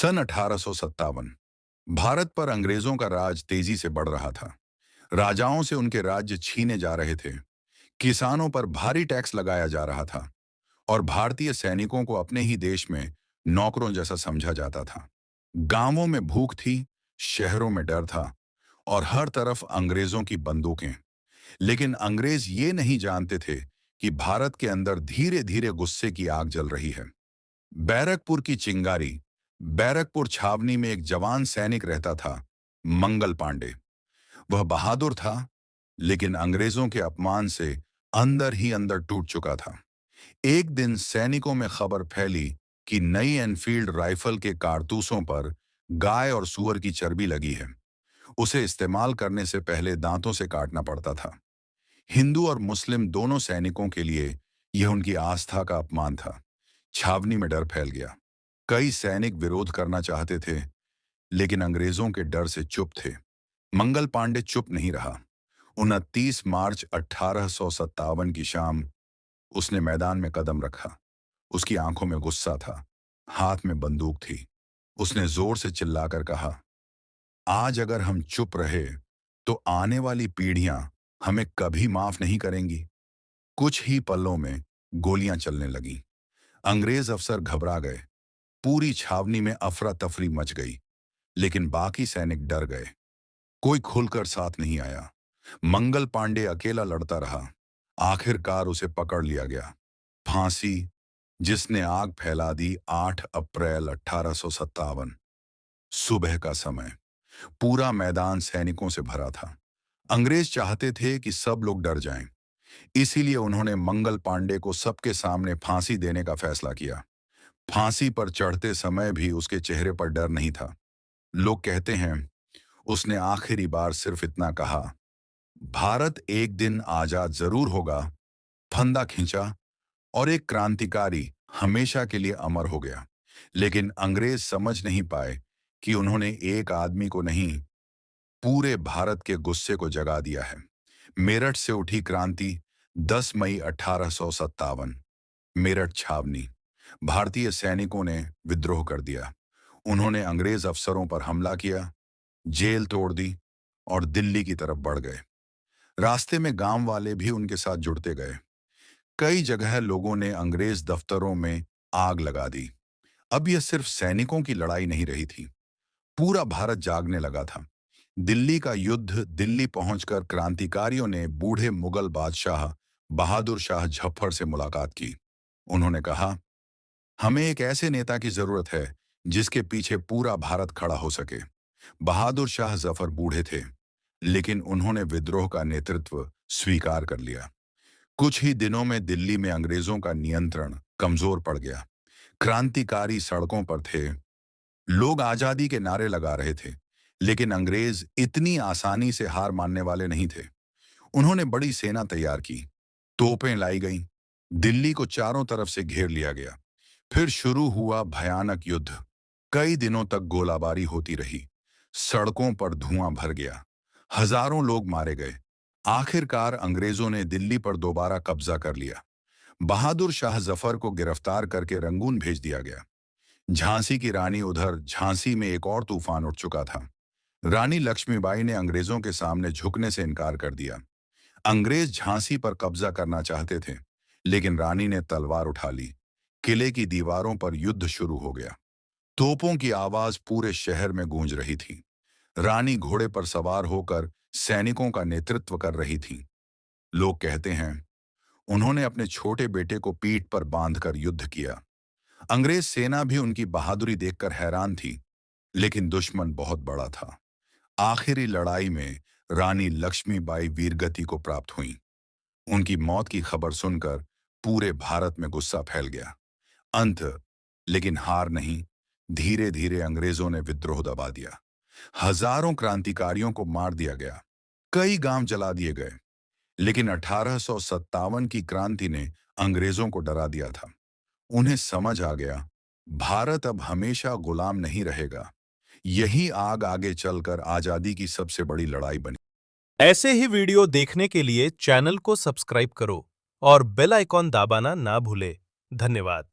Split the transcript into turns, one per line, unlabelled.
सन 1857 भारत पर अंग्रेजों का राज तेजी से बढ़ रहा था। राजाओं से उनके राज्य छीने जा रहे थे। किसानों पर भारी टैक्स लगाया जा रहा था और भारतीय सैनिकों को अपने ही देश में नौकरों जैसा समझा जाता था। गांवों में भूख थी, शहरों में डर था और हर तरफ अंग्रेजों की बंदूकें। लेकिन अंग्रेज ये नहीं जानते थे कि भारत के अंदर धीरे धीरे गुस्से की आग जल रही है। बैरकपुर की चिंगारी। बैरकपुर छावनी में एक जवान सैनिक रहता था, मंगल पांडे। वह बहादुर था, लेकिन अंग्रेजों के अपमान से अंदर ही अंदर टूट चुका था। एक दिन सैनिकों में खबर फैली कि नई एनफील्ड राइफल के कारतूसों पर गाय और सूअर की चर्बी लगी है। उसे इस्तेमाल करने से पहले दांतों से काटना पड़ता था। हिंदू और मुस्लिम दोनों सैनिकों के लिए यह उनकी आस्था का अपमान था। छावनी में डर फैल गया। कई सैनिक विरोध करना चाहते थे, लेकिन अंग्रेजों के डर से चुप थे। मंगल पांडे चुप नहीं रहा। 29 मार्च 1857 की शाम उसने मैदान में कदम रखा। उसकी आंखों में गुस्सा था, हाथ में बंदूक थी। उसने जोर से चिल्लाकर कहा, आज अगर हम चुप रहे तो आने वाली पीढ़ियां हमें कभी माफ नहीं करेंगी। कुछ ही पलों में गोलियां चलने लगीं। अंग्रेज अफसर घबरा गए। पूरी छावनी में अफरा तफरी मच गई, लेकिन बाकी सैनिक डर गए। कोई खुलकर साथ नहीं आया। मंगल पांडे अकेला लड़ता रहा। आखिरकार उसे पकड़ लिया गया। फांसी, जिसने आग फैला दी। 8 अप्रैल 1857, सुबह का समय। पूरा मैदान सैनिकों से भरा था। अंग्रेज चाहते थे कि सब लोग डर जाएं। इसीलिए उन्होंने मंगल पांडे को सबके सामने फांसी देने का फैसला किया। फांसी पर चढ़ते समय भी उसके चेहरे पर डर नहीं था। लोग कहते हैं उसने आखिरी बार सिर्फ इतना कहा, भारत एक दिन आजाद जरूर होगा। फंदा खींचा और एक क्रांतिकारी हमेशा के लिए अमर हो गया। लेकिन अंग्रेज समझ नहीं पाए कि उन्होंने एक आदमी को नहीं, पूरे भारत के गुस्से को जगा दिया है। मेरठ से उठी क्रांति। 10 मई 1857, मेरठ छावनी। भारतीय सैनिकों ने विद्रोह कर दिया। उन्होंने अंग्रेज अफसरों पर हमला किया, जेल तोड़ दी और दिल्ली की तरफ बढ़ गए। रास्ते में गांव वाले भी उनके साथ जुड़ते गए। कई जगह लोगों ने अंग्रेज दफ्तरों में आग लगा दी। अब यह सिर्फ सैनिकों की लड़ाई नहीं रही थी, पूरा भारत जागने लगा था। दिल्ली का युद्ध। दिल्ली पहुंचकर क्रांतिकारियों ने बूढ़े मुगल बादशाह बहादुर शाह जफर से मुलाकात की। उन्होंने कहा, हमें एक ऐसे नेता की जरूरत है जिसके पीछे पूरा भारत खड़ा हो सके। बहादुर शाह जफर बूढ़े थे, लेकिन उन्होंने विद्रोह का नेतृत्व स्वीकार कर लिया। कुछ ही दिनों में दिल्ली में अंग्रेजों का नियंत्रण कमजोर पड़ गया। क्रांतिकारी सड़कों पर थे। लोग आजादी के नारे लगा रहे थे, लेकिन अंग्रेज इतनी आसानी से हार मानने वाले नहीं थे। उन्होंने बड़ी सेना तैयार की। तोपें लाई गईं। दिल्ली को चारों तरफ से घेर लिया गया। फिर शुरू हुआ भयानक युद्ध। कई दिनों तक गोलाबारी होती रही। सड़कों पर धुआं भर गया। हजारों लोग मारे गए। आखिरकार अंग्रेजों ने दिल्ली पर दोबारा कब्जा कर लिया। बहादुर शाह जफर को गिरफ्तार करके रंगून भेज दिया गया। झांसी की रानी। उधर झांसी में एक और तूफान उठ चुका था। रानी लक्ष्मीबाई ने अंग्रेजों के सामने झुकने से इनकार कर दिया। अंग्रेज झांसी पर कब्जा करना चाहते थे, लेकिन रानी ने तलवार उठा ली। किले की दीवारों पर युद्ध शुरू हो गया। तोपों की आवाज पूरे शहर में गूंज रही थी। रानी घोड़े पर सवार होकर सैनिकों का नेतृत्व कर रही थी। लोग कहते हैं उन्होंने अपने छोटे बेटे को पीठ पर बांधकर युद्ध किया। अंग्रेज सेना भी उनकी बहादुरी देखकर हैरान थी, लेकिन दुश्मन बहुत बड़ा था। आखिरी लड़ाई में रानी लक्ष्मीबाई वीरगति को प्राप्त हुईं। उनकी मौत की खबर सुनकर पूरे भारत में गुस्सा फैल गया। अंत, लेकिन हार नहीं। धीरे धीरे अंग्रेजों ने विद्रोह दबा दिया। हजारों क्रांतिकारियों को मार दिया गया। कई गांव जला दिए गए। लेकिन 1857 की क्रांति ने अंग्रेजों को डरा दिया था। उन्हें समझ आ गया, भारत अब हमेशा गुलाम नहीं रहेगा। यही आग आगे चलकर आजादी की सबसे बड़ी लड़ाई बनी।
ऐसे ही वीडियो देखने के लिए चैनल को सब्सक्राइब करो और बेल आइकॉन दबाना ना भूले। धन्यवाद।